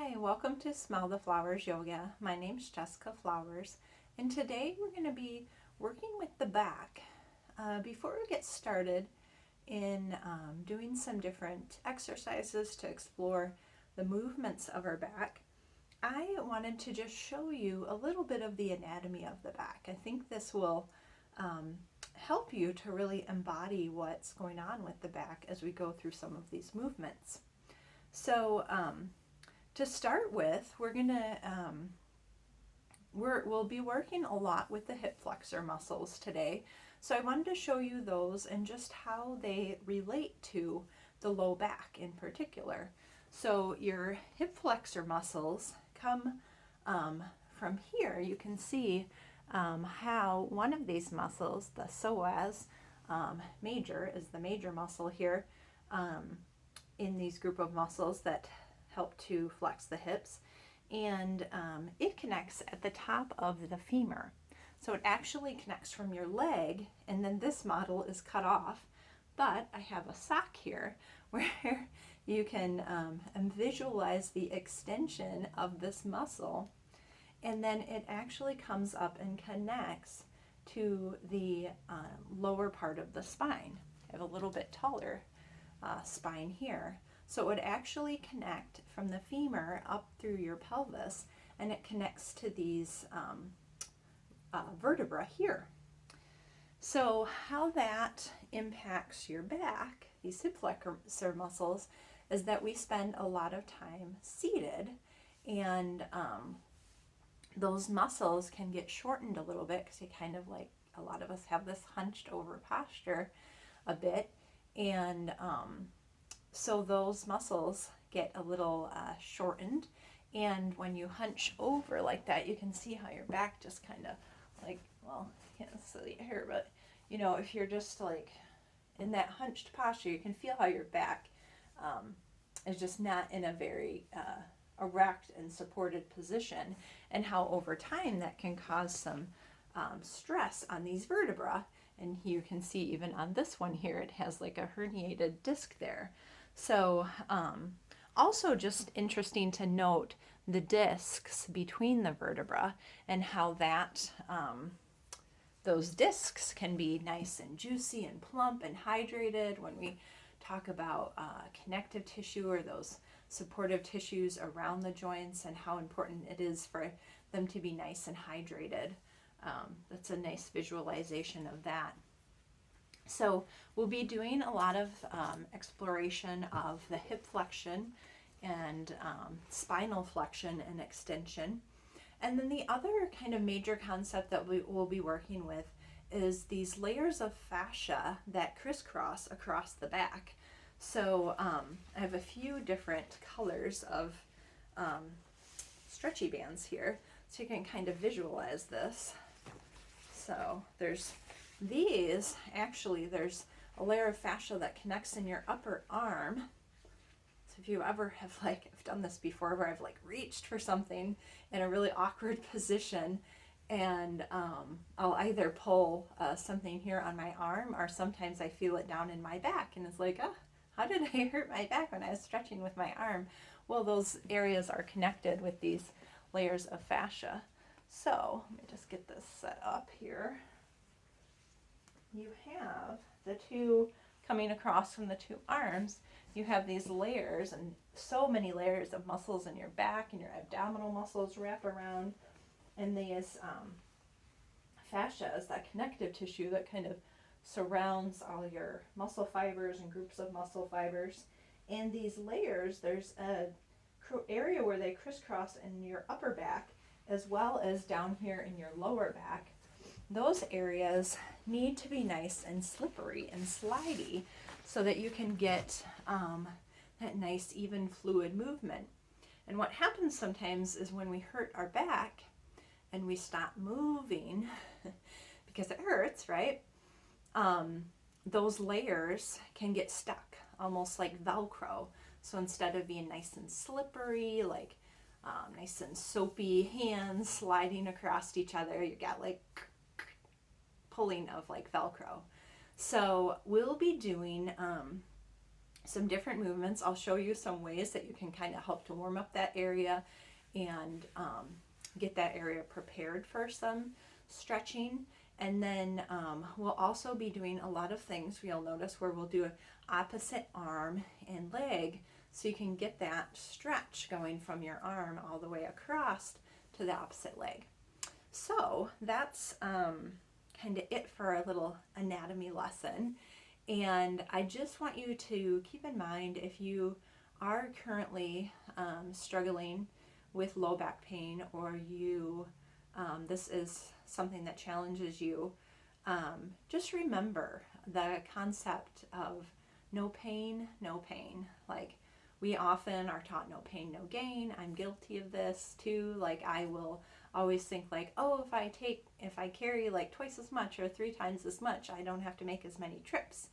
Hi, welcome to Smell the Flowers Yoga. My name's Jessica Flowers, and today we're going to be working with the back. Before we get started in doing some different exercises to explore the movements of our back, I wanted to just show you a little bit of the anatomy of the back. I think this will help you to really embody what's going on with the back as we go through some of these movements. So, to start with, we'll be working a lot with the hip flexor muscles today. So I wanted to show you those and just how they relate to the low back in particular. So your hip flexor muscles come from here. You can see how one of these muscles, the psoas major, is the major muscle here in these group of muscles that help to flex the hips, and it connects at the top of the femur. So it actually connects from your leg, and then this model is cut off, but I have a sock here where you can visualize the extension of this muscle, and then it actually comes up and connects to the lower part of the spine. I have a little bit taller spine here. So it would actually connect from the femur up through your pelvis, and it connects to these vertebra here. So how that impacts your back, these hip flexor muscles, is that we spend a lot of time seated, and those muscles can get shortened a little bit because you kind of like, a lot of us have this hunched over posture a bit, and so those muscles get a little shortened, and when you hunch over like that, you can see how your back just kind of like, well, you can't see it here, but you know, if you're just like in that hunched posture, you can feel how your back is just not in a very erect and supported position, and how over time that can cause some stress on these vertebra. And you can see even on this one here, it has like a herniated disc there. So also just interesting to note the discs between the vertebra and how that those discs can be nice and juicy and plump and hydrated when we talk about connective tissue, or those supportive tissues around the joints, and how important it is for them to be nice and hydrated. That's a nice visualization of that. So we'll be doing a lot of exploration of the hip flexion and spinal flexion and extension. And then the other kind of major concept that we will be working with is these layers of fascia that crisscross across the back. So I have a few different colors of stretchy bands here, so you can kind of visualize this. So there's these, actually there's a layer of fascia that connects in your upper arm. So if you ever have like, I've done this before where I've like reached for something in a really awkward position, and I'll either pull something here on my arm, or sometimes I feel it down in my back, and it's like, oh, how did I hurt my back when I was stretching with my arm? Well, those areas are connected with these layers of fascia. So let me just get this set up here. You have the two coming across from the two arms. You have these layers, and so many layers of muscles in your back, and your abdominal muscles wrap around, and these fascia is that connective tissue that kind of surrounds all your muscle fibers and groups of muscle fibers. And these layers, there's a area where they crisscross in your upper back, as well as down here in your lower back. Those areas need to be nice and slippery and slidey so that you can get that nice even fluid movement. And what happens sometimes is when we hurt our back and we stop moving because it hurts, right? Those layers can get stuck, almost like Velcro. So instead of being nice and slippery, like nice and soapy hands sliding across each other, you got like pulling of like Velcro. So we'll be doing some different movements. I'll show you some ways that you can kind of help to warm up that area and get that area prepared for some stretching. And then we'll also be doing a lot of things, you'll notice, where we'll do an opposite arm and leg, so you can get that stretch going from your arm all the way across to the opposite leg. So that's kind of it for our little anatomy lesson. And I just want you to keep in mind, if you are currently struggling with low back pain, or you this is something that challenges you, just remember the concept of no pain, no pain. Like, we often are taught no pain, no gain. I'm guilty of this too. Like, I will always think like, oh, if I carry like twice as much or 3 times as much, I don't have to make as many trips,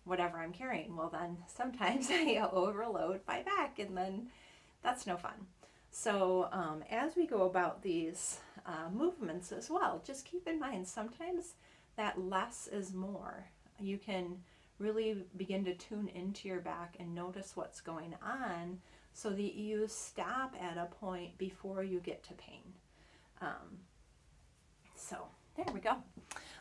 whatever I'm carrying. Well, then sometimes I overload my back, and then that's no fun. So as we go about these movements as well, just keep in mind, sometimes that less is more. You can really begin to tune into your back and notice what's going on, so that you stop at a point before you get to pain. So there we go.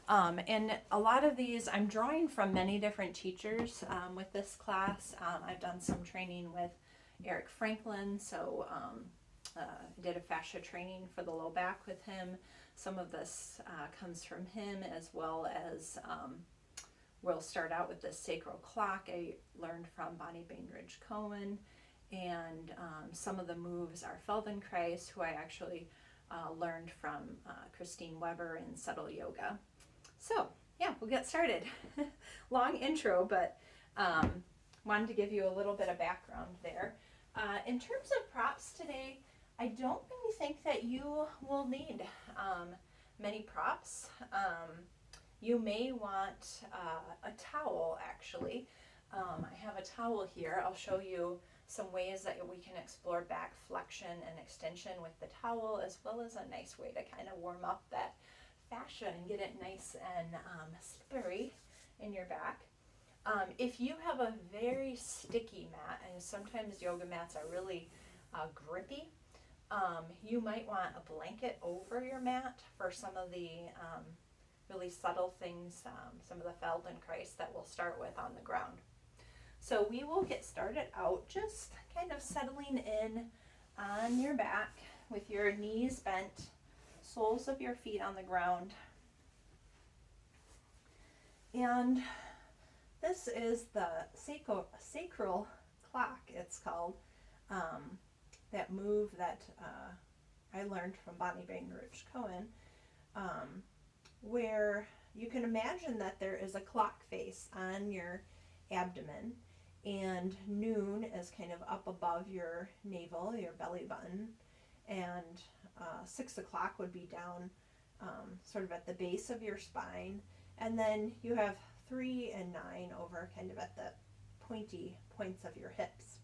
And a lot of these I'm drawing from many different teachers with this class. I've done some training with Eric Franklin, so did a fascia training for the low back with him. Some of this comes from him, as well as we'll start out with the sacral clock I learned from Bonnie Bainbridge Cohen, and some of the moves are Feldenkrais, who I actually learned from Christine Weber in Subtle Yoga. So yeah, we'll get started. Long intro, but wanted to give you a little bit of background there. In terms of props today, I don't really think that you will need many props. You may want a towel, actually. I have a towel here. I'll show you some ways that we can explore back flexion and extension with the towel, as well as a nice way to kind of warm up that fascia and get it nice and slippery in your back. If you have a very sticky mat, and sometimes yoga mats are really grippy, you might want a blanket over your mat for some of the really subtle things, some of the Feldenkrais that we'll start with on the ground. So we will get started out just kind of settling in on your back with your knees bent, soles of your feet on the ground. And this is the sacral clock, it's called, that move that I learned from Bonnie Bainbridge Cohen, where you can imagine that there is a clock face on your abdomen, and noon is kind of up above your navel, your belly button, and 6 o'clock would be down sort of at the base of your spine, and then you have 3 and 9 over kind of at the pointy points of your hips.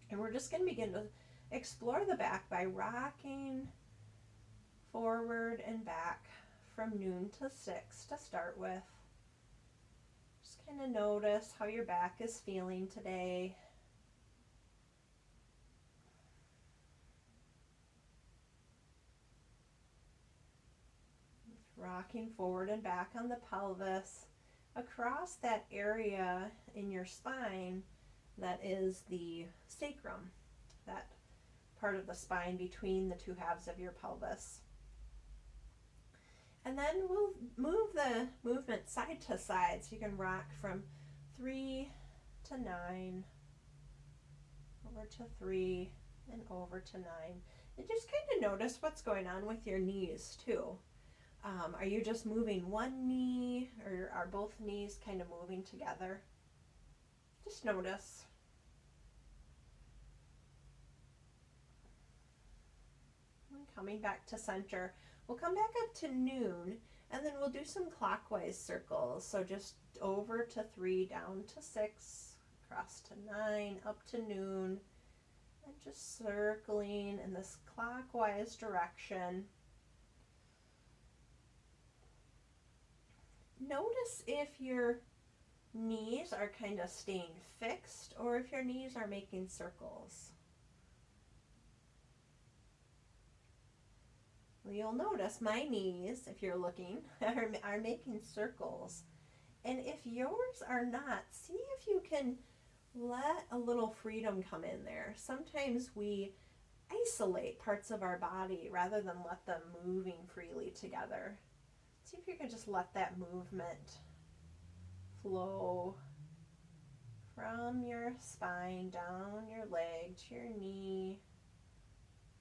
And we're just going to begin to explore the back by rocking forward and back from noon to 6 to start with. Just kind of notice how your back is feeling today. Rocking forward and back on the pelvis, across that area in your spine that is the sacrum, that part of the spine between the 2 halves of your pelvis. And then we'll move the movement side to side, so you can rock from 3 to 9, over to 3, and over to 9. And just kind of notice what's going on with your knees too. Are you just moving one knee, or are both knees kind of moving together? Just notice. And coming back to center. We'll come back up to noon, and then we'll do some clockwise circles. So just over to 3, down to 6, across to 9, up to noon, and just circling in this clockwise direction. Notice if your knees are kind of staying fixed or if your knees are making circles. Well, you'll notice my knees, if you're looking, are making circles. And if yours are not, see if you can let a little freedom come in there. Sometimes we isolate parts of our body rather than let them moving freely together. See if you can just let that movement flow from your spine down your leg to your knee,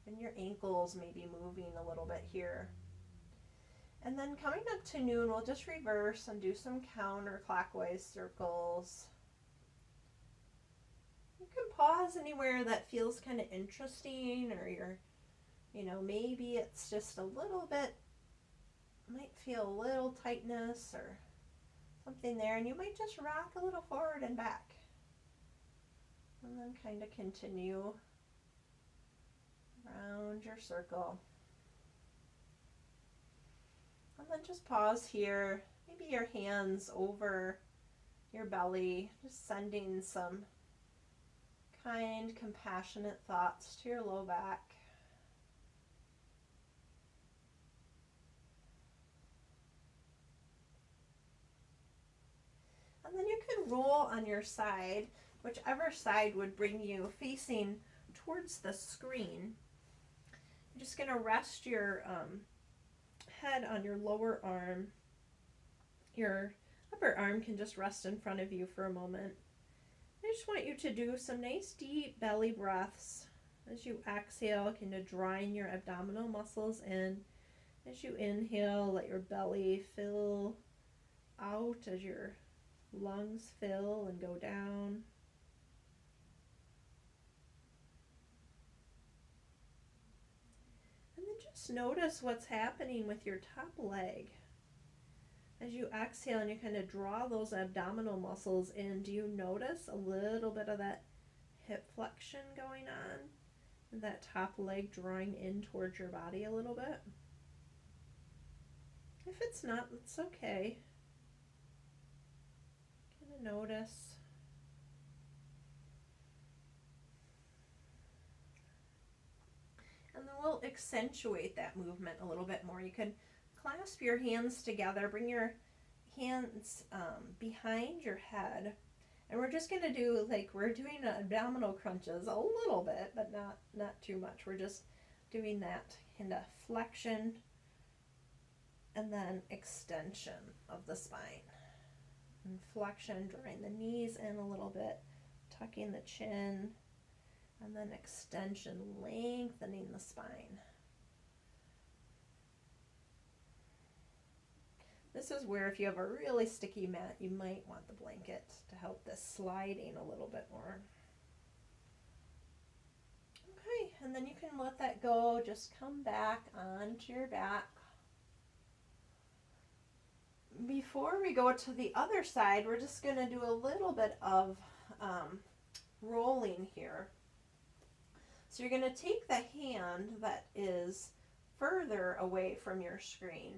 and your ankles may be moving a little bit here. And then coming up to noon, we'll just reverse and do some counterclockwise circles. You can pause anywhere that feels kind of interesting, or maybe it's just a little bit, might feel a little tightness or something there, and you might just rock a little forward and back. And then kind of continue around your circle. And then just pause here, maybe your hands over your belly, just sending some kind, compassionate thoughts to your low back. And then you can roll on your side, whichever side would bring you facing towards the screen. You're just going to rest your head on your lower arm. Your upper arm can just rest in front of you for a moment. I just want you to do some nice deep belly breaths. As you exhale, kind of drawing your abdominal muscles in. As you inhale, let your belly fill out as your lungs fill and go down. And then just notice what's happening with your top leg. As you exhale and you kind of draw those abdominal muscles in, do you notice a little bit of that hip flexion going on? And that top leg drawing in towards your body a little bit? If it's not, it's okay. Kind of notice. And then we'll accentuate that movement a little bit more. You can clasp your hands together, bring your hands behind your head, and we're just going to do like we're doing abdominal crunches a little bit, but not too much. We're just doing that kind of flexion and then extension of the spine. And flexion, drawing the knees in a little bit, tucking the chin, and then extension, lengthening the spine. This is where if you have a really sticky mat, you might want the blanket to help this sliding a little bit more. Okay, and then you can let that go. Just come back onto your back. Before we go to the other side, we're just going to do a little bit of rolling here. So you're going to take the hand that is further away from your screen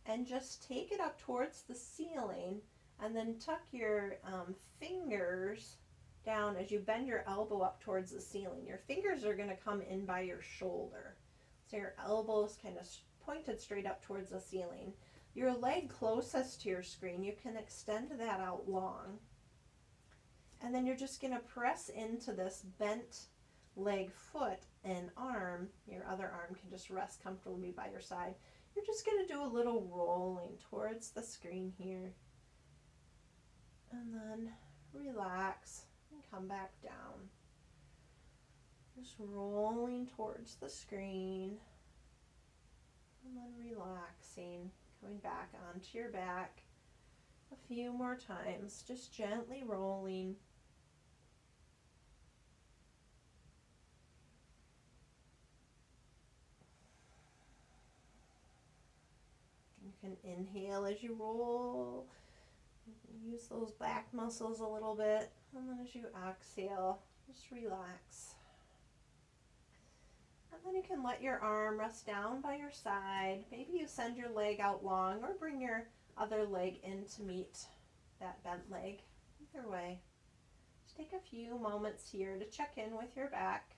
and just take it up towards the ceiling, and then tuck your fingers down as you bend your elbow up towards the ceiling. Your fingers are going to come in by your shoulder. So your elbow's kind of pointed straight up towards the ceiling. Your leg closest to your screen, you can extend that out long. And then you're just going to press into this bent leg, foot, and arm. Your other arm can just rest comfortably by your side. You're just going to do a little rolling towards the screen here. And then relax and come back down. Just rolling towards the screen. And then relaxing, coming back onto your back a few more times, just gently rolling. You can inhale as you roll. You can use those back muscles a little bit. And then as you exhale, just relax. And then you can let your arm rest down by your side. Maybe you send your leg out long or bring your other leg in to meet that bent leg. Either way, just take a few moments here to check in with your back.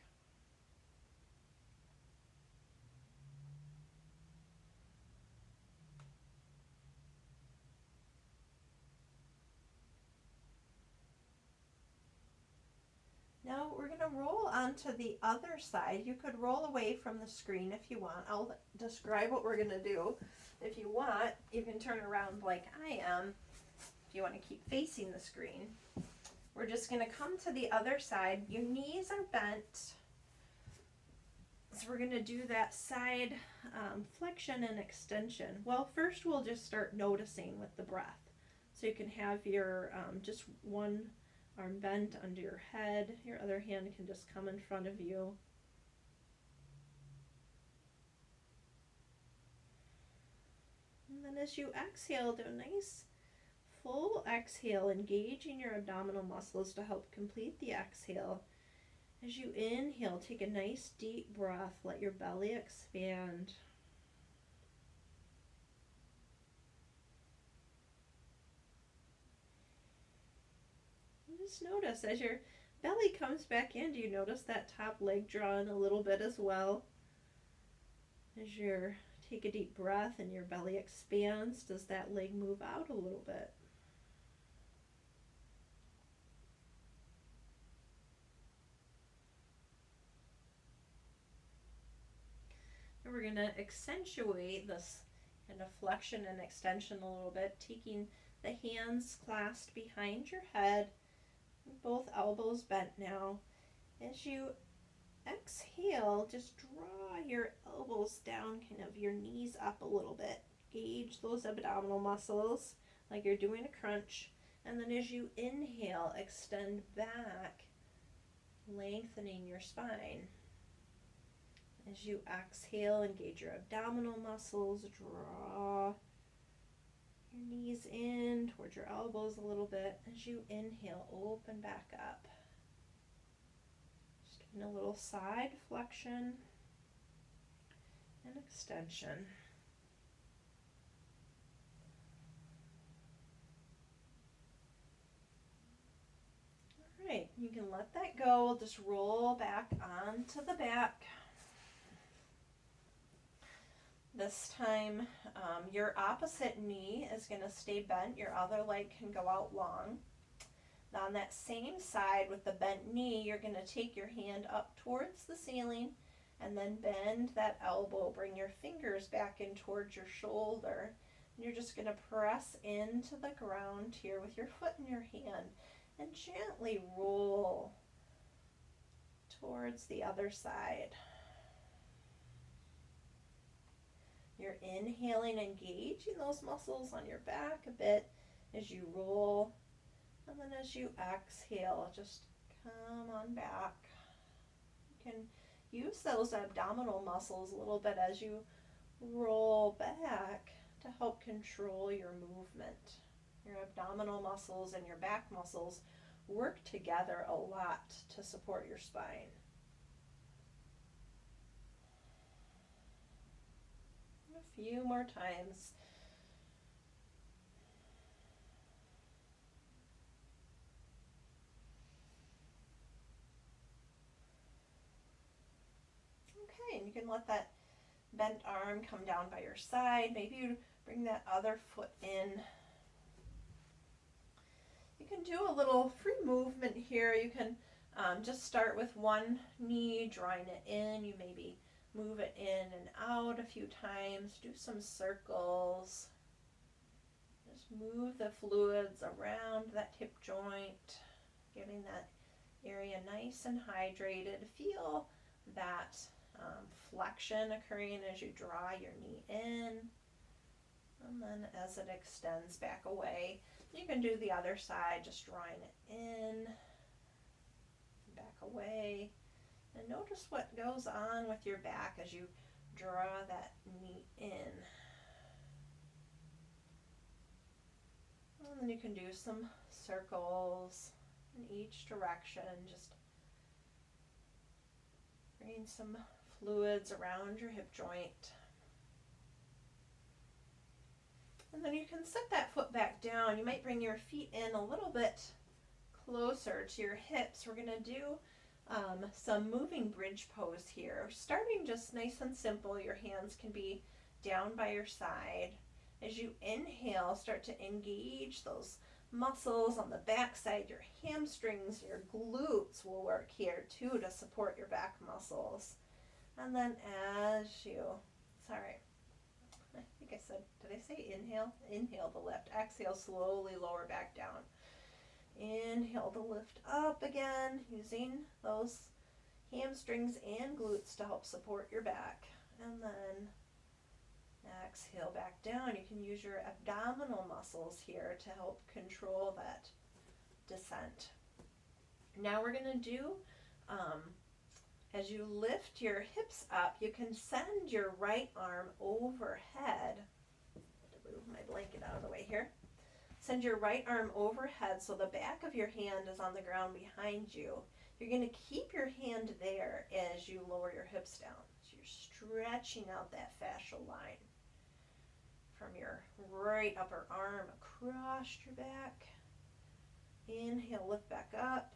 Now we're going to roll onto the other side. You could roll away from the screen if you want. I'll describe what we're going to do. If you want, you can turn around like I am if you want to keep facing the screen. We're just going to come to the other side. Your knees are bent. So we're going to do that side flexion and extension. Well, first we'll just start noticing with the breath. So you can have your just one arm bent under your head. Your other hand can just come in front of you. And then as you exhale, do a nice full exhale, engaging your abdominal muscles to help complete the exhale. As you inhale, take a nice deep breath. Let your belly expand. And just notice as your belly comes back in, do you notice that top leg drawing a little bit as well? As you take a deep breath and your belly expands, does that leg move out a little bit? And we're going to accentuate this kind of flexion and extension a little bit, taking the hands clasped behind your head, both elbows bent now. As you exhale, just draw your elbows down, kind of your knees up a little bit. Gauge those abdominal muscles like you're doing a crunch. And then as you inhale, extend back, lengthening your spine. As you exhale, engage your abdominal muscles, draw your knees in towards your elbows a little bit. As you inhale, open back up. Just doing a little side flexion and extension. All right, you can let that go. Just roll back onto the back. This time, your opposite knee is going to stay bent. Your other leg can go out long. Now on that same side with the bent knee, you're going to take your hand up towards the ceiling and then bend that elbow. Bring your fingers back in towards your shoulder. And you're just going to press into the ground here with your foot in your hand and gently roll towards the other side. You're inhaling, engaging those muscles on your back a bit as you roll. And then as you exhale, just come on back. You can use those abdominal muscles a little bit as you roll back to help control your movement. Your abdominal muscles and your back muscles work together a lot to support your spine. A few more times. Okay, and you can let that bent arm come down by your side. Maybe you bring that other foot in. You can do a little free movement here. You can just start with one knee, drawing it in. You maybe move it in and out a few times. Do some circles. Just move the fluids around that hip joint, getting that area nice and hydrated. Feel that flexion occurring as you draw your knee in. And then as it extends back away, you can do the other side, just drawing it in, back away. And notice what goes on with your back as you draw that knee in. And then you can do some circles in each direction, just bring some fluids around your hip joint. And then you can set that foot back down. You might bring your feet in a little bit closer to your hips, we're going to do some moving bridge pose here. Starting just nice and simple. Your hands can be down by your side. As you inhale, start to engage those muscles on the back side. Your hamstrings, your glutes will work here too to support your back muscles. And then as you, sorry, I think I said, did I say inhale? Inhale to lift. Exhale, slowly lower back down. Inhale to lift up again, using those hamstrings and glutes to help support your back. And then exhale back down. You can use your abdominal muscles here to help control that descent. Now we're going to do, as you lift your hips up, you can send your right arm overhead. To move my blanket out of the way here. Send your right arm overhead so the back of your hand is on the ground behind you. You're going to keep your hand there as you lower your hips down. So you're stretching out that fascial line from your right upper arm across your back. Inhale, lift back up.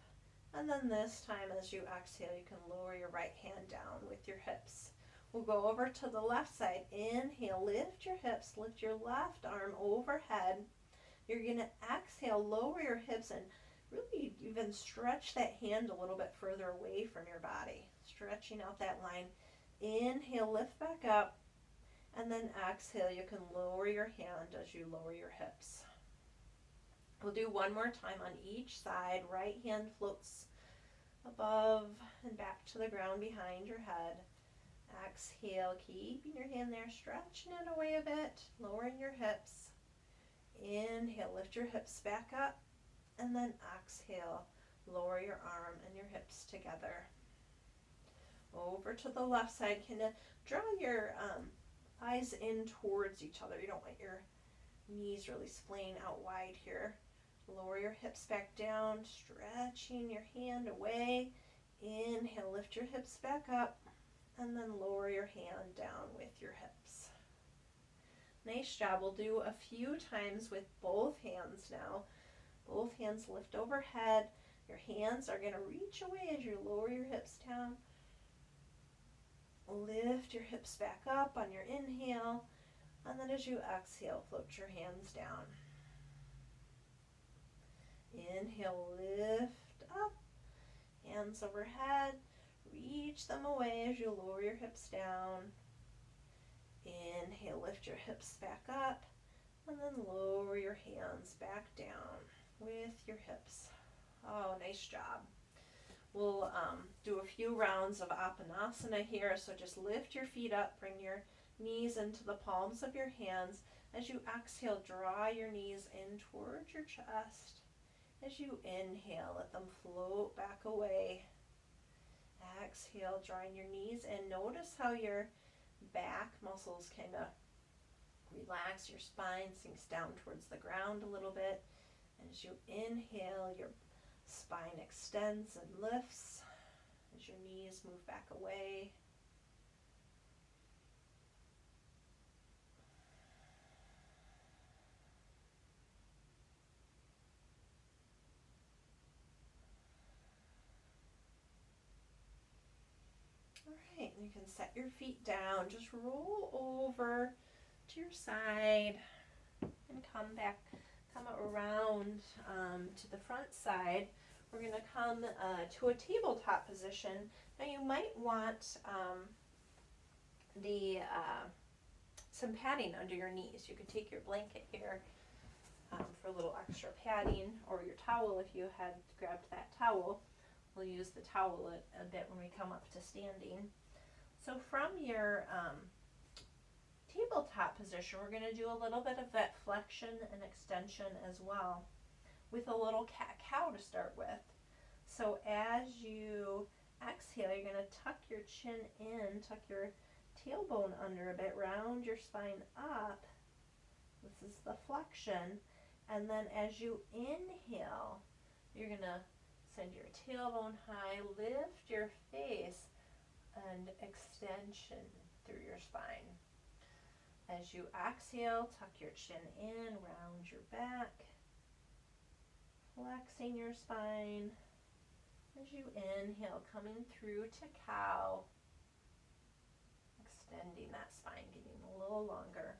And then this time as you exhale, you can lower your right hand down with your hips. We'll go over to the left side. Inhale, lift your hips, lift your left arm overhead. You're going to exhale, lower your hips, and really even stretch that hand a little bit further away from your body. Stretching out that line. Inhale, lift back up. And then exhale, you can lower your hand as you lower your hips. We'll do one more time on each side. Right hand floats above and back to the ground behind your head. Exhale, keeping your hand there, stretching it away a bit, lowering your hips. Inhale, lift your hips back up, and then exhale, lower your arm and your hips together. Over to the left side, kind of draw your eyes in towards each other. You don't want your knees really splaying out wide here. Lower your hips back down, stretching your hand away. Inhale, lift your hips back up, and then lower your hand down with your hips. Nice job. We'll do a few times with both hands now. Both hands lift overhead. Your hands are going to reach away as you lower your hips down. Lift your hips back up on your inhale, and then as you exhale, float your hands down. Inhale, lift up, hands overhead, reach them away as you lower your hips down. Inhale, lift your hips back up, and then lower your hands back down with your hips. Oh, nice job. We'll do a few rounds of Apanasana here, so just lift your feet up, bring your knees into the palms of your hands. As you exhale, draw your knees in towards your chest. As you inhale, let them float back away. Exhale, drawing your knees in. Notice how your back muscles kind of relax, your spine sinks down towards the ground a little bit. And as you inhale, your spine extends and lifts as your knees move back away. All right, and you can set your feet down. Just roll over to your side and come around to the front side. We're going to come to a tabletop position. Now you might want some padding under your knees. You could take your blanket here for a little extra padding, or your towel if you had grabbed that towel. We'll use the towel a bit when we come up to standing. So from your tabletop position, we're going to do a little bit of that flexion and extension as well, with a little cat-cow to start with. So as you exhale, you're going to tuck your chin in, tuck your tailbone under a bit, round your spine up. This is the flexion. And then as you inhale, you're going to send your tailbone high, lift your face, and extension through your spine. As you exhale, tuck your chin in, round your back. Flexing your spine as you inhale, coming through to cow. Extending that spine, getting a little longer.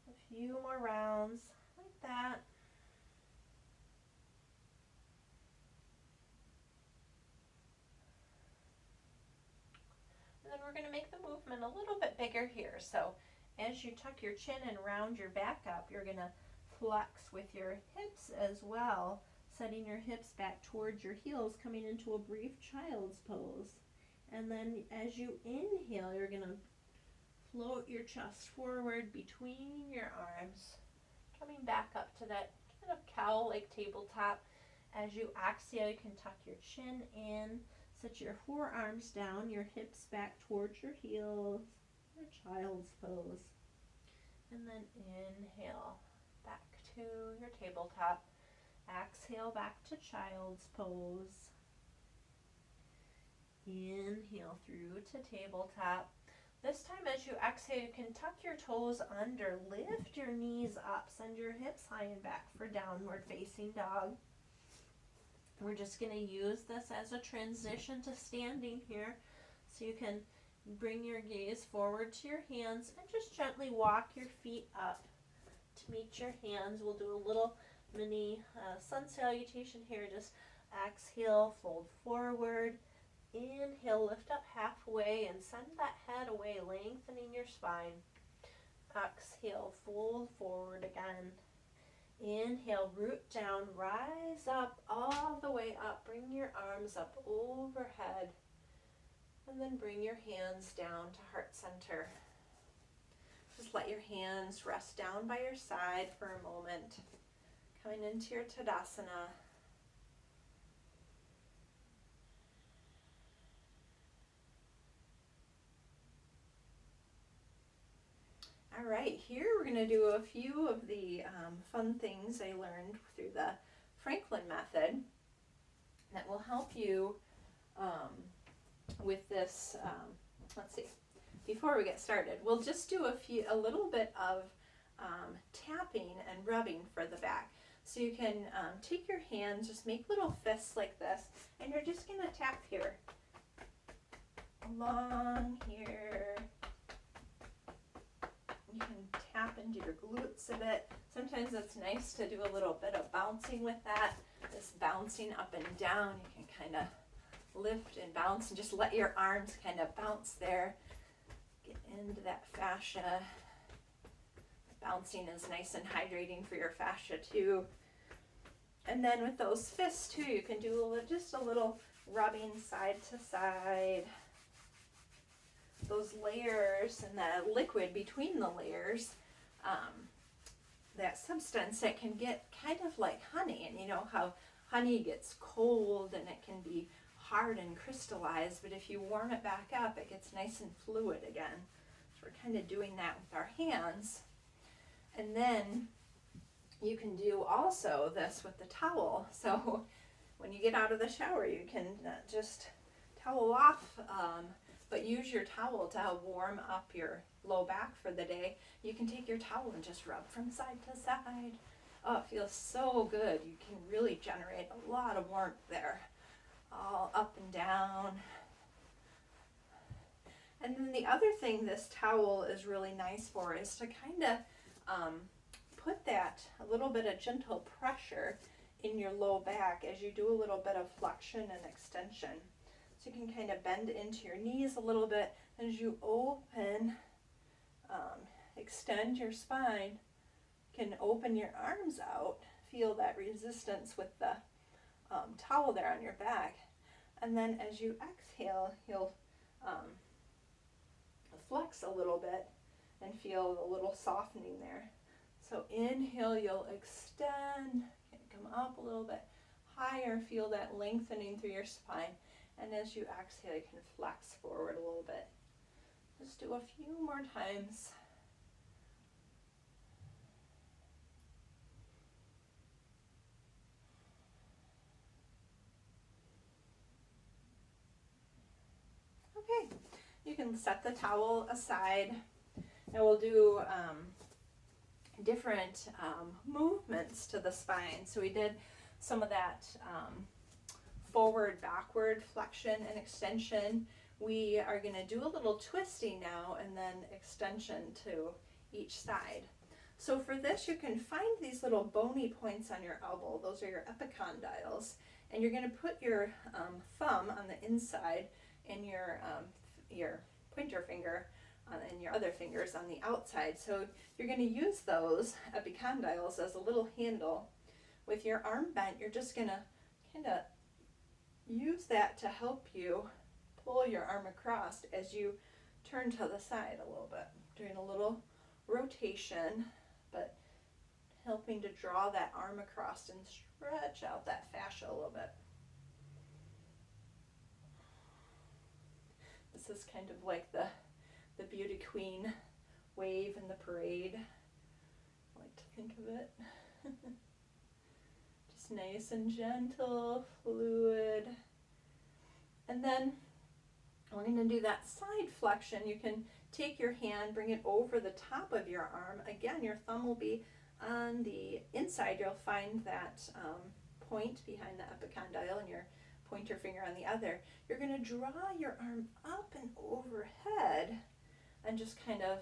A few more rounds like that. And then we're going to make the movement a little bit bigger here. So as you tuck your chin and round your back up, you're going to flex with your hips as well, setting your hips back towards your heels, coming into a brief child's pose. And then as you inhale, you're going to float your chest forward between your arms, coming back up to that kind of cow-like tabletop. As you exhale, you can tuck your chin in, set your forearms down, your hips back towards your heels, your child's pose. And then inhale, back to your tabletop. Exhale, back to child's pose. Inhale through to tabletop. This time as you exhale, you can tuck your toes under, lift your knees up, send your hips high and back for downward facing dog. We're just going to use this as a transition to standing here. So you can bring your gaze forward to your hands and just gently walk your feet up to meet your hands. We'll do a little mini sun salutation here. Just exhale, fold forward. Inhale, lift up halfway and send that head away, lengthening your spine. Exhale, fold forward again. Inhale, root down, rise up, all the way up. Bring your arms up overhead. And then bring your hands down to heart center. Just let your hands rest down by your side for a moment. Coming into your Tadasana. All right, here we're going to do a few of the fun things I learned through the Franklin method that will help you with this. Let's see, before we get started, we'll just do a little bit of tapping and rubbing for the back. So you can take your hands, just make little fists like this, and you're just going to tap here, along here. You can tap into your glutes a bit. Sometimes it's nice to do a little bit of bouncing with that. This bouncing up and down, you can kind of lift and bounce and just let your arms kind of bounce there. Get into that fascia. Bouncing is nice and hydrating for your fascia too. And then with those fists too, you can do just a little rubbing side to side. Those layers and the liquid between the layers, that substance that can get kind of like honey, and you know how honey gets cold and it can be hard and crystallized, but if you warm it back up, it gets nice and fluid again. So we're kind of doing that with our hands. And then you can do also this with the towel. So when you get out of the shower, you can just towel off, but use your towel to help warm up your low back for the day. You can take your towel and just rub from side to side. Oh, it feels so good. You can really generate a lot of warmth there, all up and down. And then the other thing this towel is really nice for is to kind of put that, a little bit of gentle pressure in your low back as you do a little bit of flexion and extension. So you can kind of bend into your knees a little bit. And as you open, extend your spine, you can open your arms out. Feel that resistance with the towel there on your back. And then as you exhale, you'll flex a little bit and feel a little softening there. So inhale, you'll extend, come up a little bit higher, feel that lengthening through your spine. And as you exhale, you can flex forward a little bit. Just do a few more times. Okay, you can set the towel aside. And we'll do different movements to the spine. So we did some of that forward, backward flexion and extension. We are going to do a little twisting now and then extension to each side. So for this, you can find these little bony points on your elbow. Those are your epicondyles. And you're going to put your thumb on the inside and your pointer finger and your other fingers on the outside. So you're going to use those epicondyles as a little handle. With your arm bent, you're just going to kind of use that to help you pull your arm across as you turn to the side a little bit. Doing a little rotation, but helping to draw that arm across and stretch out that fascia a little bit. This is kind of like the beauty queen wave in the parade. I like to think of it. Just nice and gentle, fluid. And then we're going to do that side flexion. You can take your hand, bring it over the top of your arm. Again, your thumb will be on the inside. You'll find that point behind the epicondyle and your pointer finger on the other. You're going to draw your arm up and overhead and just kind of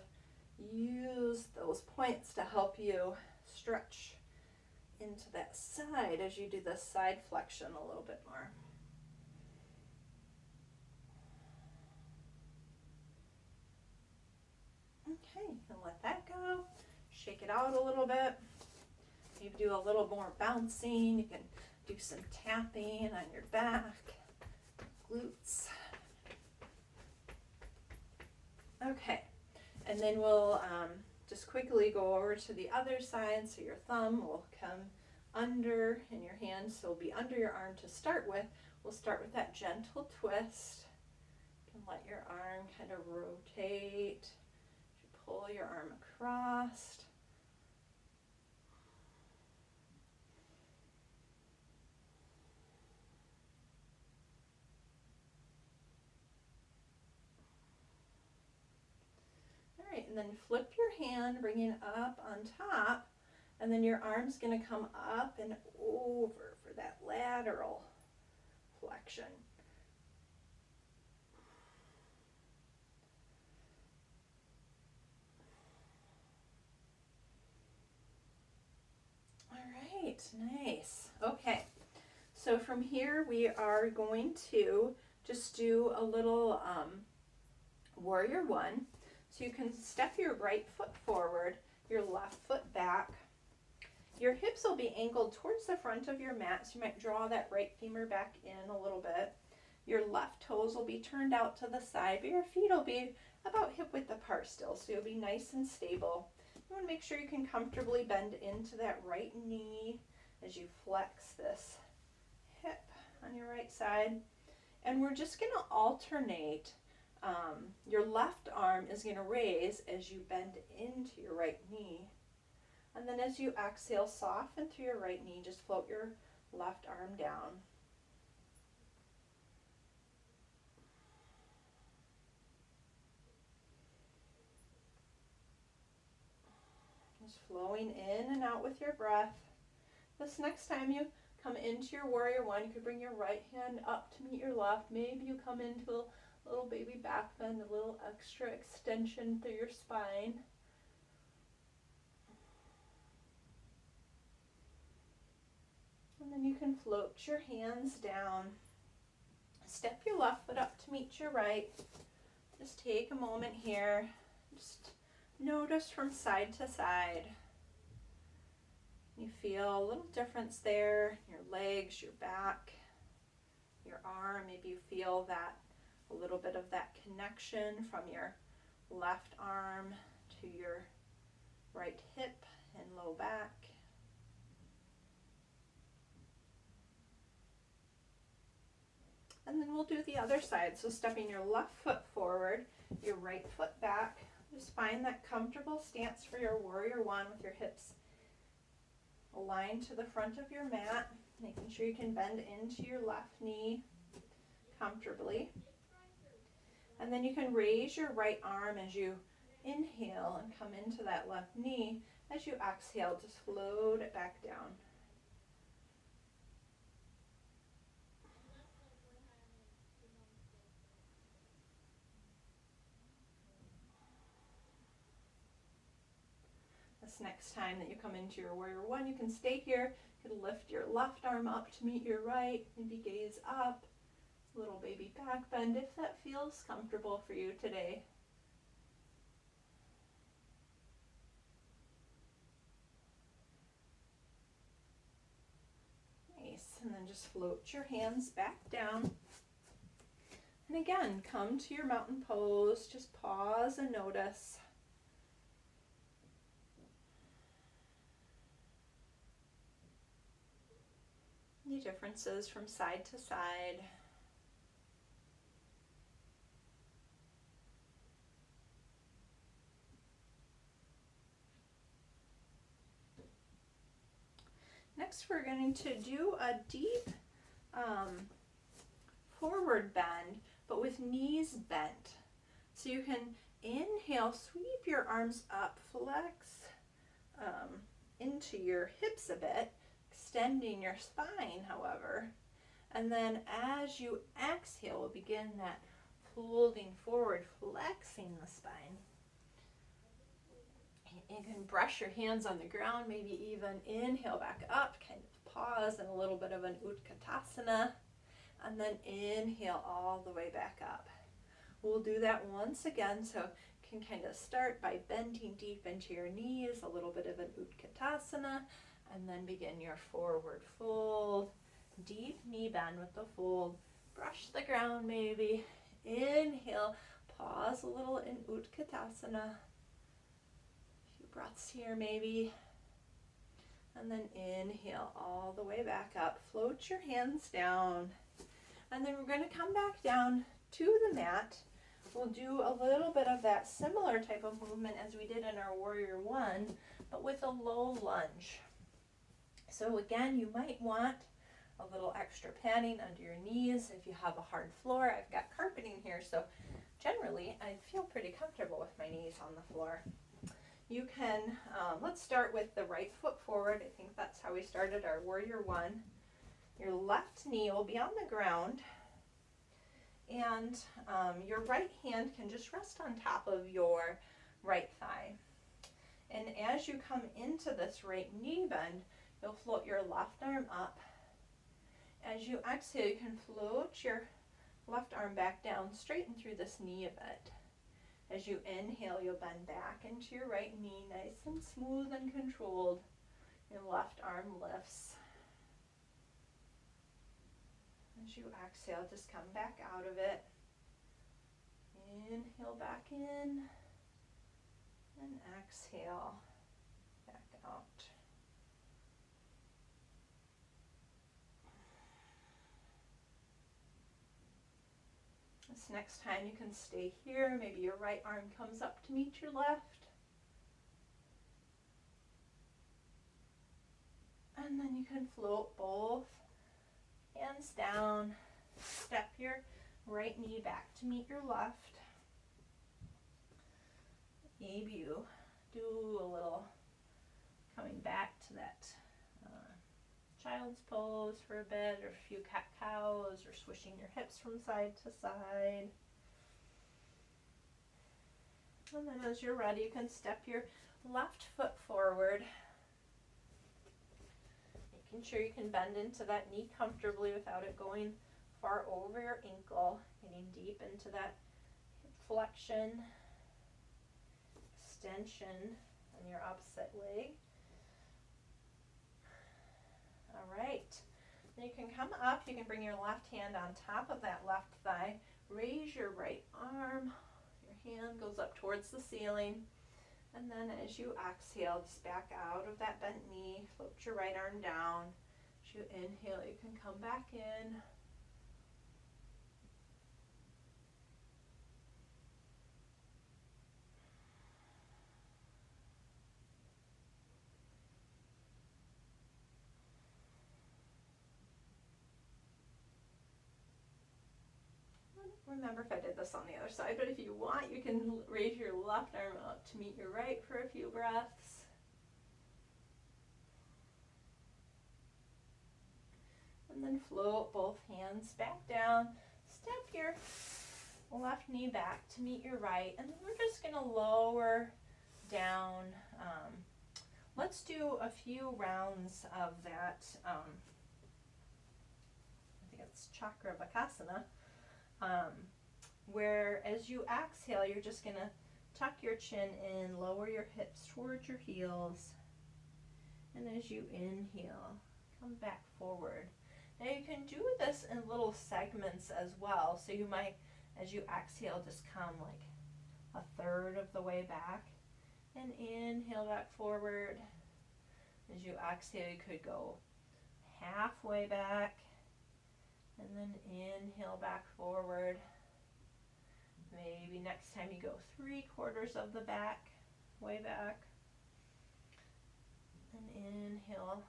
use those points to help you stretch into that side as you do the side flexion a little bit more. Okay, and let that go. Shake it out a little bit. You do a little more bouncing. You can do some tapping on your back, glutes. Okay, and then we'll just quickly go over to the other side. So your thumb will come under in your hand, so it'll be under your arm to start with. We'll start with that gentle twist. You can let your arm kind of rotate. Pull your arm across. All right, and then flip your hand, bring it up on top, and then your arm's going to come up and over for that lateral flexion. Nice. Okay, so from here we are going to just do a little warrior one. So you can step your right foot forward, your left foot back. Your hips will be angled towards the front of your mat, so you might draw that right femur back in a little bit. Your left toes will be turned out to the side, but your feet will be about hip width apart still, so you'll be nice and stable. You want to make sure you can comfortably bend into that right knee as you flex this hip on your right side. And we're just going to alternate. Your left arm is going to raise as you bend into your right knee. And then as you exhale, soften through your right knee. Just float your left arm down. Just flowing in and out with your breath. This next time you come into your warrior one, you could bring your right hand up to meet your left. Maybe you come into a little baby back bend, a little extra extension through your spine. And then you can float your hands down. Step your left foot up to meet your right. Just take a moment here. Just notice from side to side. You feel a little difference there, your legs, your back, your arm. Maybe you feel that, a little bit of that connection from your left arm to your right hip and low back. And then we'll do the other side. So stepping your left foot forward, your right foot back. Just find that comfortable stance for your warrior one with your hips aligned to the front of your mat, making sure you can bend into your left knee comfortably. And then you can raise your right arm as you Inhale and come into that left knee. As you exhale, just float it back down. This next time that you come into your warrior one, you can stay here. You can lift your left arm up to meet your right, maybe gaze up, little baby back bend if that feels comfortable for you today. Nice, and then just float your hands back down. And again, come to your mountain pose, just pause and notice. Any differences from side to side. Next, we're going to do a deep forward bend, but with knees bent. So you can inhale, sweep your arms up, flex into your hips a bit, extending your spine, however. And then as you exhale, we'll begin that folding forward, flexing the spine. You can brush your hands on the ground, maybe even inhale back up, kind of pause in a little bit of an Utkatasana, and then inhale all the way back up. We'll do that once again, so you can kind of start by bending deep into your knees, a little bit of an Utkatasana, and then begin your forward fold, deep knee bend with the fold, brush the ground maybe, inhale, pause a little in Utkatasana, breaths here maybe, and then inhale all the way back up, float your hands down, and then we're going to come back down to the mat. We'll do a little bit of that similar type of movement as we did in our warrior one, but with a low lunge. So again, you might want a little extra padding under your knees. If you have a hard floor, I've got carpeting here, so generally I feel pretty comfortable with my knees on the floor. You can, let's start with the right foot forward. I think that's how we started our warrior one. Your left knee will be on the ground, and your right hand can just rest on top of your right thigh. And as you come into this right knee bend, you'll float your left arm up. As you exhale, you can float your left arm back down, straighten through this knee a bit. As you inhale, you'll bend back into your right knee, nice and smooth and controlled. Your left arm lifts. As you exhale, just come back out of it. Inhale back in, and exhale back out. This next time you can stay here. Maybe your right arm comes up to meet your left. And then you can float both hands down. Step your right knee back to meet your left. Maybe you do a little coming back to that child's pose for a bit, or a few cat-cows, or swishing your hips from side to side. And then as you're ready, you can step your left foot forward, making sure you can bend into that knee comfortably without it going far over your ankle, getting deep into that hip flexion, extension on your opposite leg. All right, then you can come up, you can bring your left hand on top of that left thigh, raise your right arm, your hand goes up towards the ceiling, and then as you exhale, just back out of that bent knee, float your right arm down. As you inhale, you can come back in. remember if I did this on the other side, but if you want, you can raise your left arm up to meet your right for a few breaths. And then float both hands back down. Step your left knee back to meet your right, and then we're just going to lower down. Let's do a few rounds of that. I think it's Chakravakasana, where as you exhale, you're just going to tuck your chin in, lower your hips towards your heels, and as you inhale, come back forward. Now you can do this in little segments as well, so you might, as you exhale, just come like a third of the way back, and inhale back forward. As you exhale, you could go halfway back, and then inhale back forward. Maybe next time you go 3/4 of the way back, and inhale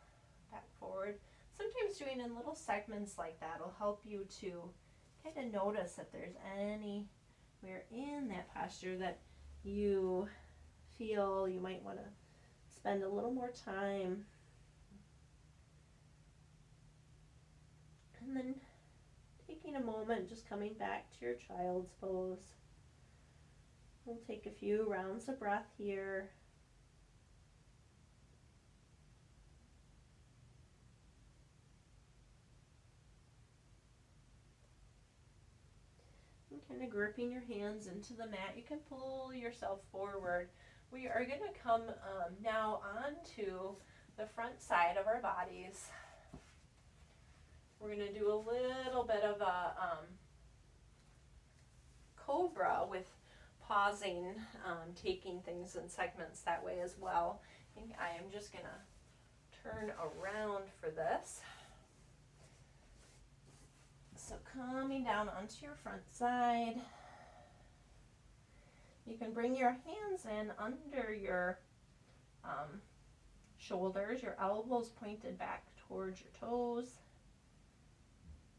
back forward. Sometimes doing in little segments like that will help you to kind of notice if there's anywhere in that posture that you feel you might want to spend a little more time. And then taking a moment, just coming back to your child's pose. We'll take a few rounds of breath here. And kind of gripping your hands into the mat, you can pull yourself forward. We are going to come now onto the front side of our bodies. We're going to do a little bit of a cobra with pausing, taking things in segments that way as well. I think I am just going to turn around for this. So coming down onto your front side. You can bring your hands in under your shoulders, your elbows pointed back towards your toes.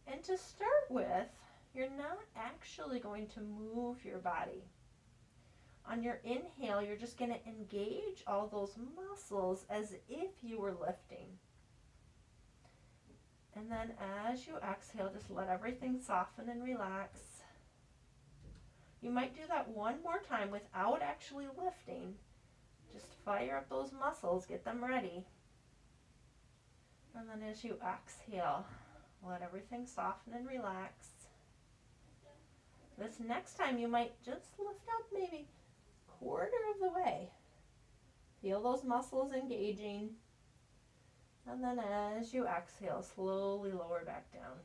And to start with, you're not actually going to move your body. On your inhale, you're just going to engage all those muscles as if you were lifting. And then as you exhale, just let everything soften and relax. You might do that one more time without actually lifting. Just fire up those muscles, get them ready. And then as you exhale, let everything soften and relax. This next time you might just lift up maybe 1/4 of the way. Feel those muscles engaging. And then as you exhale, slowly lower back down.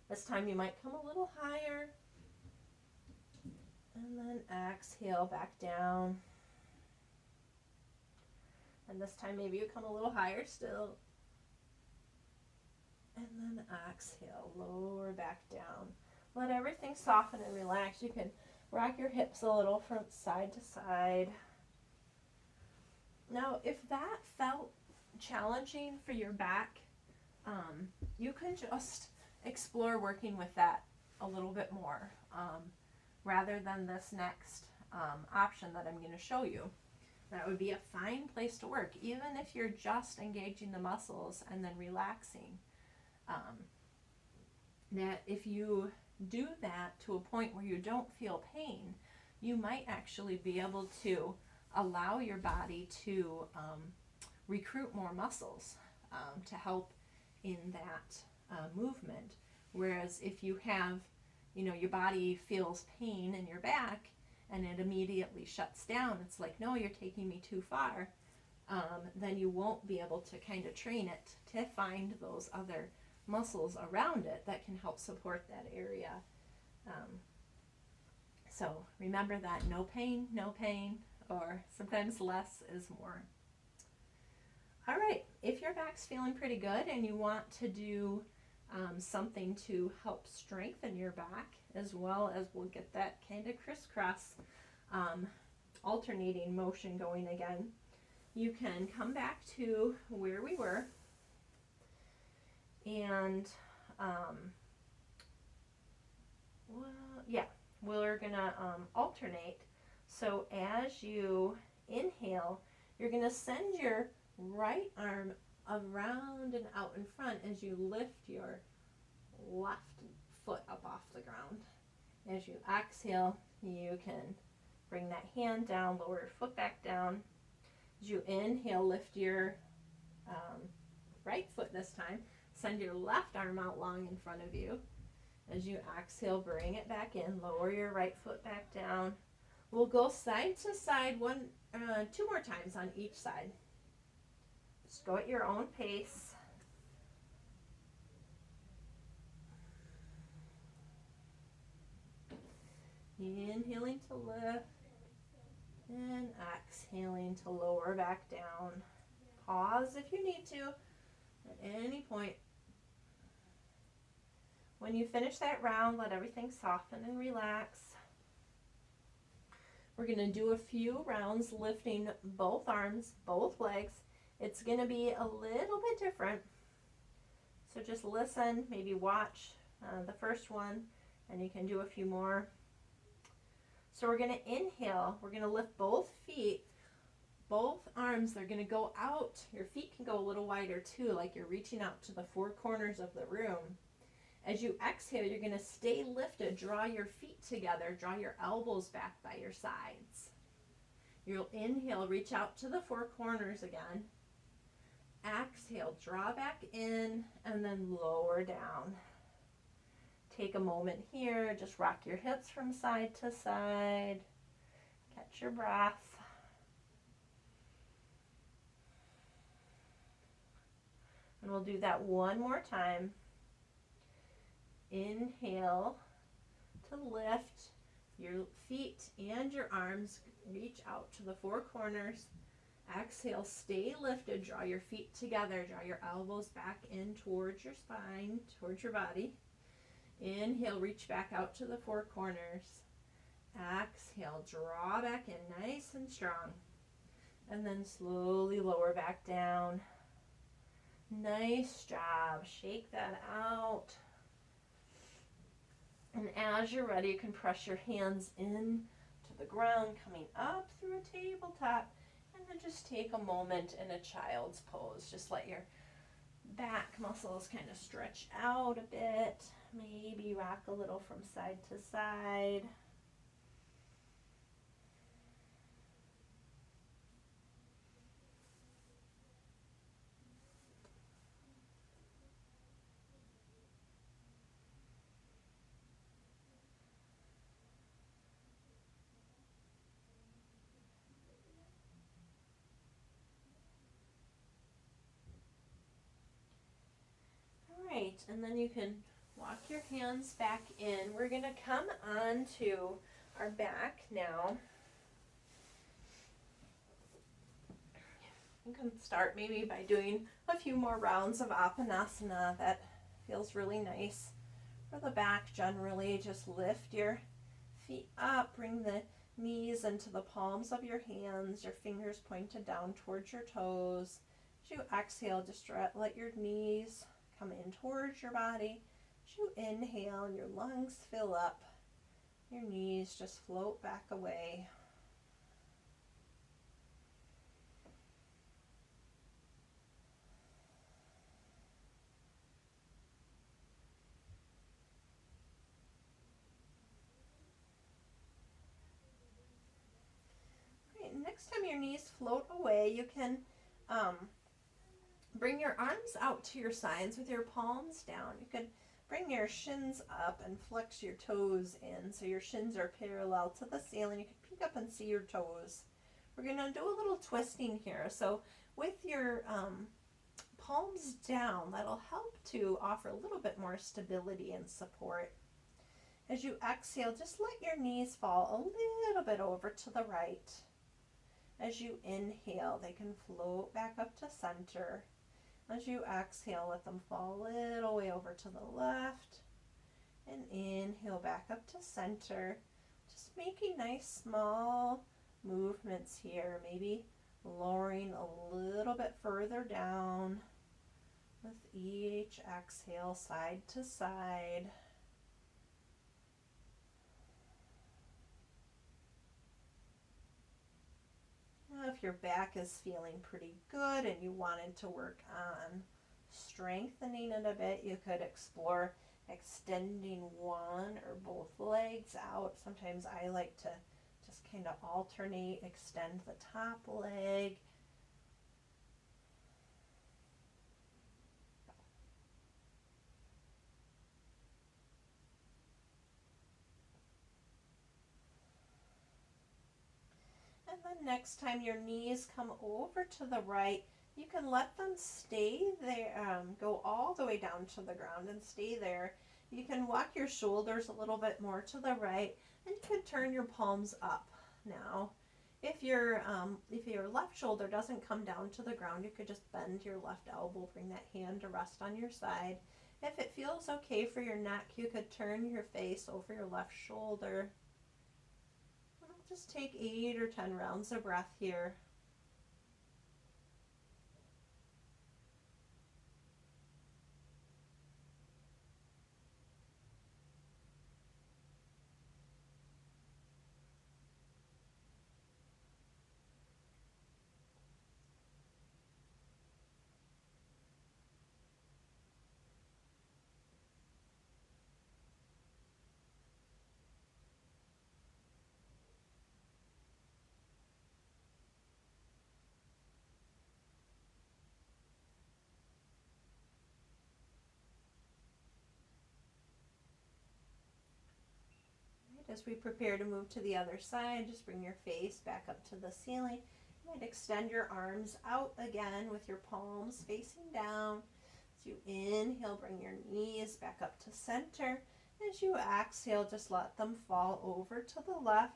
This time you might come a little higher. And then exhale back down. And this time maybe you come a little higher still. And then exhale, lower back down. Let everything soften and relax. You can rock your hips a little from side to side. Now, if that felt challenging for your back, you can just explore working with that a little bit more, rather than this next option that I'm going to show you. That would be a fine place to work, even if you're just engaging the muscles and then relaxing. That if you do that to a point where you don't feel pain, you might actually be able to allow your body to recruit more muscles to help in that movement. Whereas if you have, your body feels pain in your back and it immediately shuts down, it's like, no, you're taking me too far, then you won't be able to kind of train it to find those other muscles around it that can help support that area. So remember that no pain, or sometimes less is more. All right, if your back's feeling pretty good and you want to do something to help strengthen your back, as well as we'll get that kind of crisscross alternating motion going again, you can come back to where we were, and well, yeah, we're gonna alternate. So as you inhale, you're gonna send your right arm around and out in front as you lift your left foot up off the ground. As you exhale, you can bring that hand down, lower your foot back down. As you inhale, lift your um, right foot this time. Send your left arm out long in front of you. As you exhale, bring it back in. Lower your right foot back down. We'll go side to side two more times on each side. Just go at your own pace. Inhaling to lift and exhaling to lower back down. Pause if you need to at any point. When you finish that round, let everything soften and relax. We're going to do a few rounds lifting both arms, both legs. It's going to be a little bit different. So just listen, maybe watch the first one, and you can do a few more. So we're going to inhale. We're going to lift both feet, both arms. They're going to go out. Your feet can go a little wider too, like you're reaching out to the four corners of the room. As you exhale, you're going to stay lifted. Draw your feet together. Draw your elbows back by your sides. You'll inhale, reach out to the four corners again. Exhale, draw back in, and then lower down. Take a moment here. Just rock your hips from side to side. Catch your breath. And we'll do that one more time. Inhale to lift your feet and your arms. Reach out to the four corners. Exhale, stay lifted. Draw your feet together. Draw your elbows back in towards your spine, towards your body. Inhale, reach back out to the four corners. Exhale, draw back in nice and strong. And then slowly lower back down. Nice job. Shake that out. And as you're ready, you can press your hands in to the ground, coming up through a tabletop, and then just take a moment in a child's pose. Just let your back muscles kind of stretch out a bit. Maybe rock a little from side to side. Right, and then you can walk your hands back in. We're going to come on to our back now. You can start maybe by doing a few more rounds of Apanasana. That feels really nice for the back generally. Just lift your feet up, bring the knees into the palms of your hands, your fingers pointed down towards your toes. As you exhale, just let your knees come in towards your body. As you inhale and your lungs fill up, your knees just float back away. Great. Next time your knees float away, you can bring your arms out to your sides with your palms down. You could bring your shins up and flex your toes in so your shins are parallel to the ceiling. You can peek up and see your toes. We're going to do a little twisting here. So with your palms down, that'll help to offer a little bit more stability and support. As you exhale, just let your knees fall a little bit over to the right. As you inhale, they can float back up to center. As you exhale, let them fall a little way over to the left. And inhale back up to center. Just making nice small movements here. Maybe lowering a little bit further down with each exhale, side to side. if your back is feeling pretty good and you wanted to work on strengthening it a bit, you could explore extending one or both legs out. Sometimes I like to just kind of alternate, extend the top leg. And then next time your knees come over to the right, you can let them stay there, go all the way down to the ground and stay there. You can walk your shoulders a little bit more to the right, and you can turn your palms up now. If your left shoulder doesn't come down to the ground, you could just bend your left elbow, bring that hand to rest on your side. If it feels okay for your neck, you could turn your face over your left shoulder. Just take 8 or 10 rounds of breath here. As we prepare to move to the other side, just bring your face back up to the ceiling. You might extend your arms out again with your palms facing down. As you inhale, bring your knees back up to center. As you exhale, just let them fall over to the left.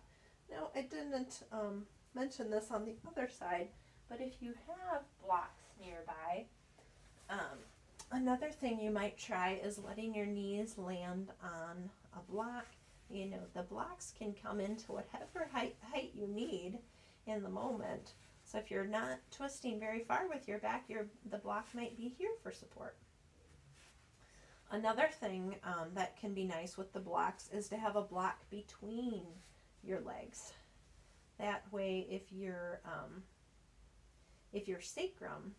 Now, I didn't mention this on the other side, but if you have blocks nearby, another thing you might try is letting your knees land on a block. You know, the blocks can come into whatever height you need in the moment. So if you're not twisting very far with your back, the block might be here for support. Another thing that can be nice with the blocks is to have a block between your legs. That way, if your sacrum,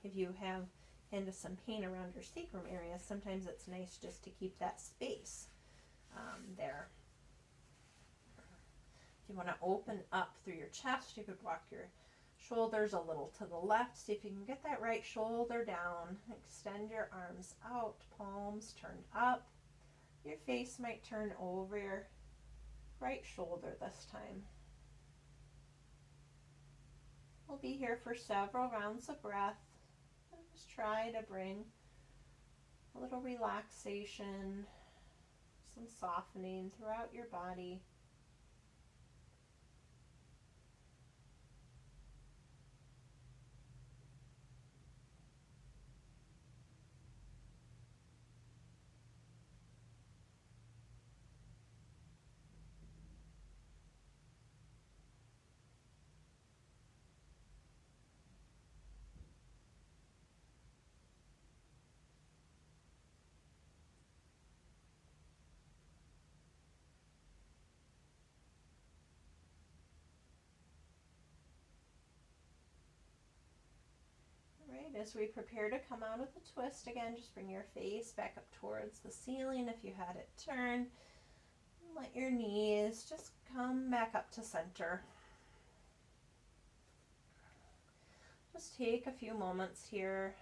if you have kind of some pain around your sacrum area, sometimes it's nice just to keep that space there. If you want to open up through your chest, you could walk your shoulders a little to the left. See if you can get that right shoulder down. Extend your arms out, palms turned up. Your face might turn over your right shoulder this time. We'll be here for several rounds of breath. And just try to bring a little relaxation, some softening throughout your body. Right, as we prepare to come out of the twist again, just bring your face back up towards the ceiling if you had it turned. Let your knees just come back up to center. Just take a few moments here.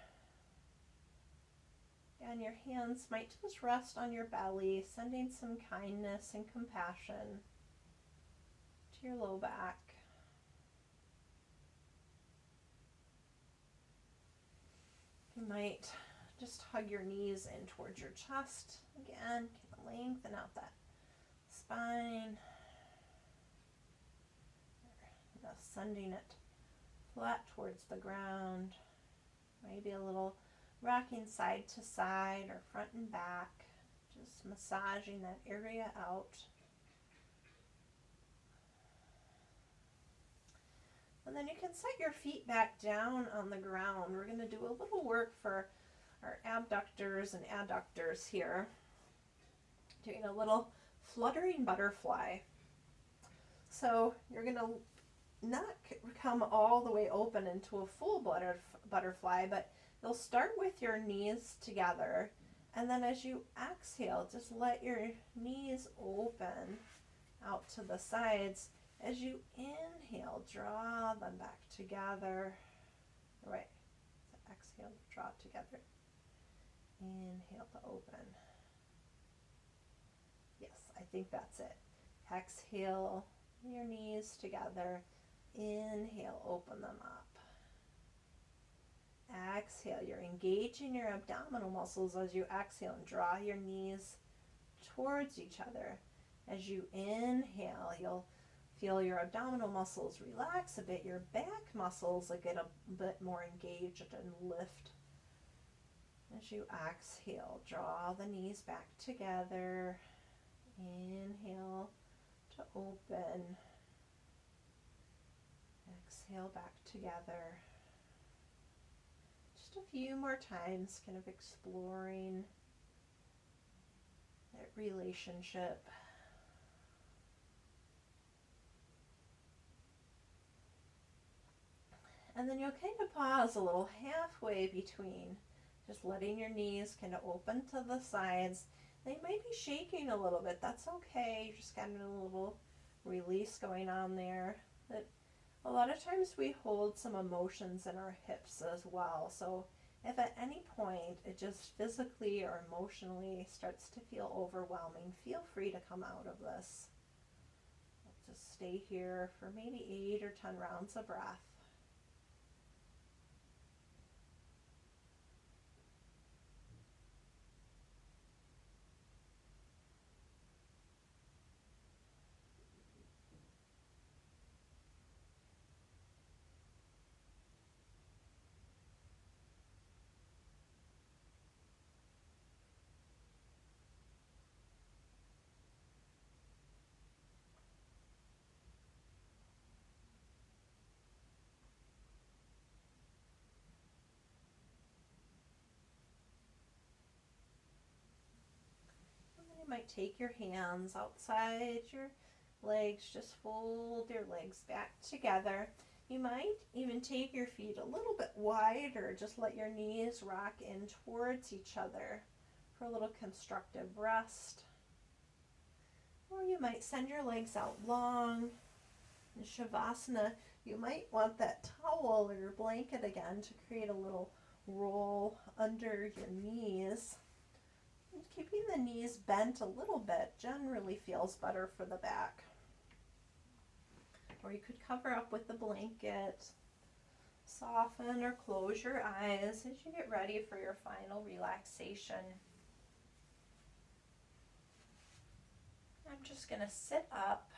And your hands might just rest on your belly, sending some kindness and compassion to your low back. You might just hug your knees in towards your chest. Again, lengthen out that spine. Just sending it flat towards the ground. Maybe a little rocking side to side or front and back. Just massaging that area out. And then you can set your feet back down on the ground. We're going to do a little work for our abductors and adductors here. Doing a little fluttering butterfly. So you're going to not come all the way open into a full butterfly, but you'll start with your knees together, and then as you exhale, just let your knees open out to the sides. As you inhale, draw them back together. Right. So exhale, draw together. Inhale to open. Yes, I think that's it. Exhale, your knees together. Inhale, open them up. Exhale, you're engaging your abdominal muscles as you exhale and draw your knees towards each other. As you inhale, you'll feel your abdominal muscles relax a bit. Your back muscles will get a bit more engaged and lift. As you exhale, draw the knees back together. Inhale to open. Exhale back together. Just a few more times, kind of exploring that relationship. And then you'll kind of pause a little halfway between, just letting your knees kind of open to the sides. They might be shaking a little bit. That's okay. You're just getting a little release going on there. But a lot of times we hold some emotions in our hips as well. So if at any point it just physically or emotionally starts to feel overwhelming, feel free to come out of this. Just stay here for maybe 8 or 10 rounds of breath. You might take your hands outside your legs, just fold your legs back together. You might even take your feet a little bit wider, just let your knees rock in towards each other for a little constructive rest. Or you might send your legs out long. In Shavasana, you might want that towel or your blanket again to create a little roll under your knees. Keeping the knees bent a little bit generally feels better for the back. Or you could cover up with the blanket. Soften or close your eyes as you get ready for your final relaxation. I'm just going to sit up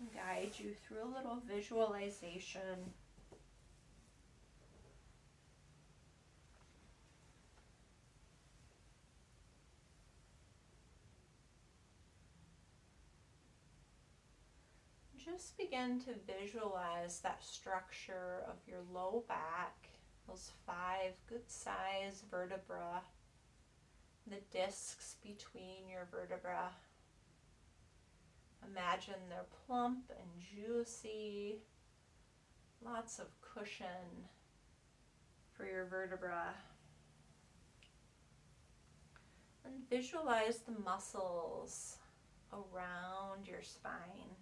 and guide you through a little visualization. Just begin to visualize that structure of your low back, those 5 good-sized vertebrae, the discs between your vertebrae. Imagine they're plump and juicy, lots of cushion for your vertebrae. And visualize the muscles around your spine.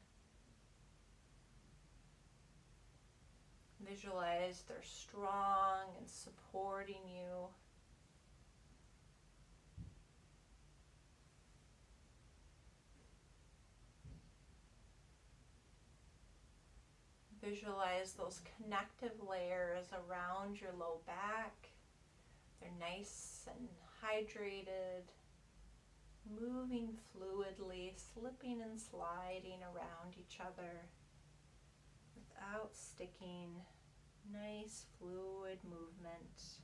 Visualize they're strong and supporting you. Visualize those connective layers around your low back. They're nice and hydrated, moving fluidly, slipping and sliding around each other without sticking. Nice fluid movement.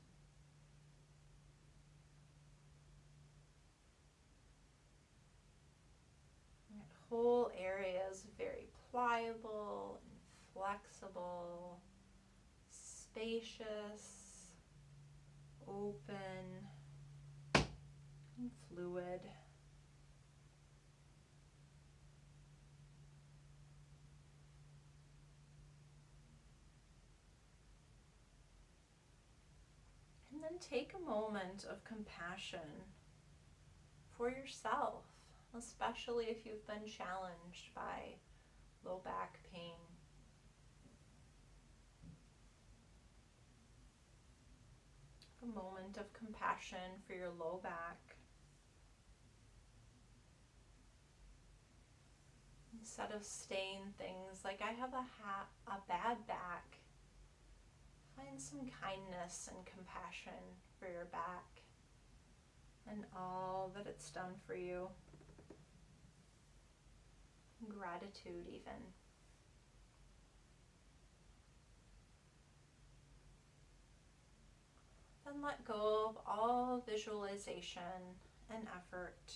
That whole area is very pliable and flexible, spacious, open, and fluid. then take a moment of compassion for yourself, especially if you've been challenged by low back pain. A moment of compassion for your low back. Instead of saying things like, I have a bad back, find some kindness and compassion for your back and all that it's done for you. Gratitude even. Then let go of all visualization and effort.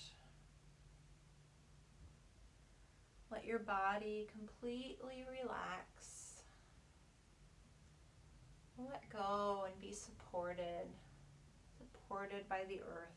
Let your body completely relax. Let go and be supported by the earth.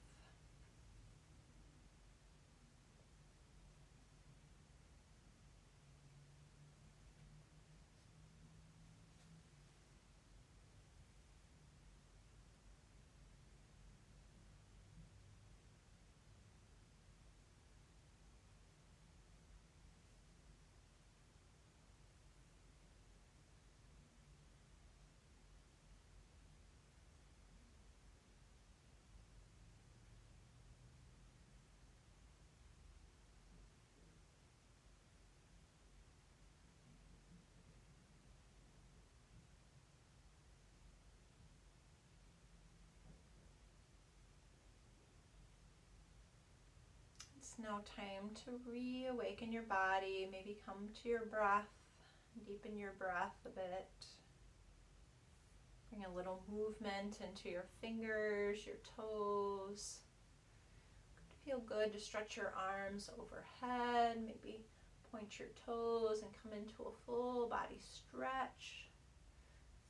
It's now time to reawaken your body. Maybe come to your breath, deepen your breath a bit. Bring a little movement into your fingers, your toes. Feel good to stretch your arms overhead. Maybe point your toes and come into a full body stretch.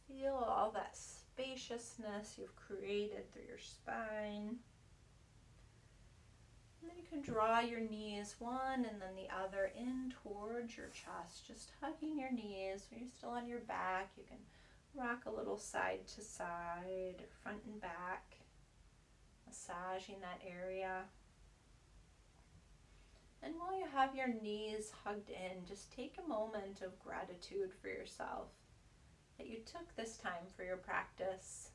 Feel all that spaciousness you've created through your spine. And then you can draw your knees one and then the other in towards your chest, just hugging your knees. When you're still on your back, you can rock a little side to side, or front and back, massaging that area. And while you have your knees hugged in, just take a moment of gratitude for yourself, that you took this time for your practice,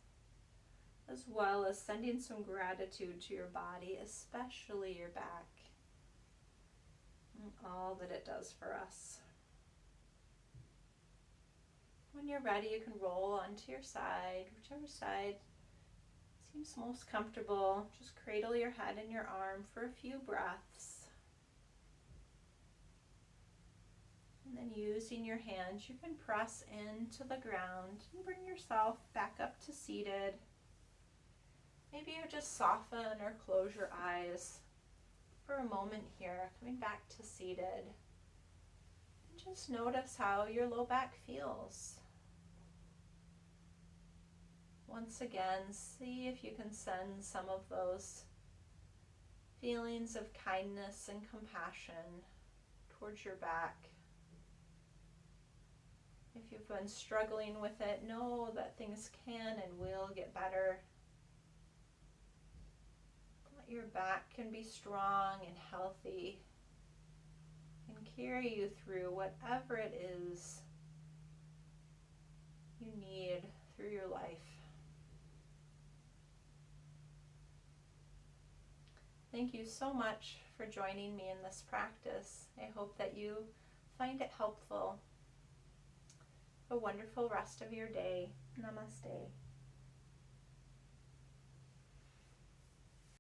as well as sending some gratitude to your body, especially your back, and all that it does for us. When you're ready, you can roll onto your side, whichever side seems most comfortable. Just cradle your head in your arm for a few breaths. And then using your hands, you can press into the ground and bring yourself back up to seated. Maybe you just soften or close your eyes for a moment here, coming back to seated. And just notice how your low back feels. Once again, see if you can send some of those feelings of kindness and compassion towards your back. If you've been struggling with it, know that things can and will get better. That your back can be strong and healthy and carry you through whatever it is you need through your life. Thank you so much for joining me in this practice. I hope that you find it helpful. A wonderful rest of your day. Namaste.